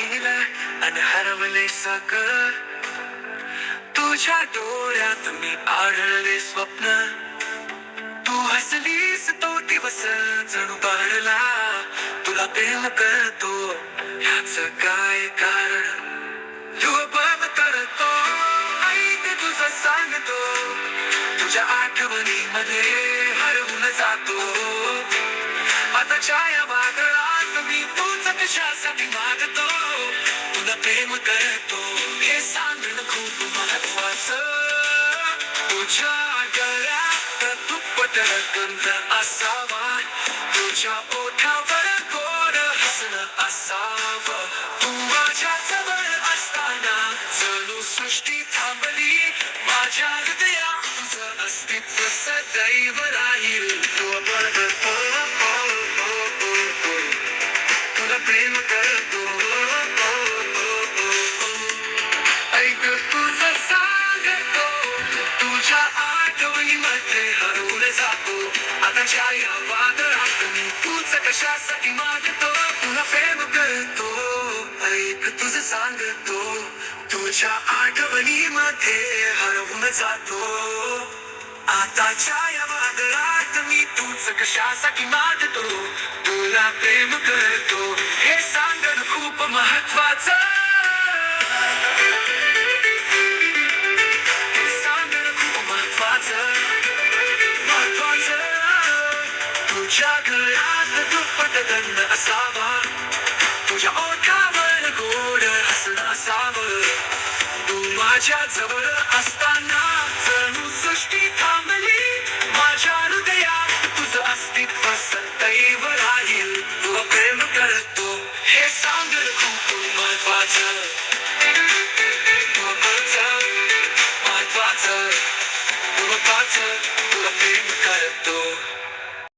राहिलं आणि हरवले सगळं. तुझ्या डोळ्यात मी आढळले स्वप्न. तू हसलीस तो दिवस जणू बहरला. तुला प्रेम करतो ह्याच काय कारण. तू बघ करतो ऐक तुझं सांगतो. तुझ्या आठवणीमध्ये हरवून जातो. आता छाया वादळात मी तूच कशासाठी मागतो. तुला प्रेम करतो हे सांगणं खूप महत्वाचं. तुझ्या गळ्यात दुप्पट गंध असावा. तुझ्या ओठावर गोड हसणं असावं. तू माझ्या जवळ असताना जणू सृष्टी थांबली. माझ्या हृदयात तुझं अस्तित्व सदैव राहील. तू बघतो तुला प्रेम करतो. ऐक तुझं सांगतो. तुझ्या आठवणीमध्ये हरवून जातो. आता छाया वादळात मी तूच कशासाठी मागतो. तुला प्रेम करतो ऐक तुझं सांगतो. तुझ्या आठवणीमध्ये हरवून जातो. आता छाया वादळात मी तूच कशासाठी मागतो. तुला प्रेम करतो हे सांगणं खूप महत्वाचं. हे सांगणं खूप महत्वाचं. तुझ्या गळ्यात दुप्पट गंध असावा. तुझ्या ओठावर गोड हसणं असावं. तू माझ्या जवळ असताना जणू सृष्टी थांबली. माझ्या हृदयात तुझं अस्तित्व सदैव राहील. तुला प्रेम करतो हे सांगणं खूप महत्वाचं.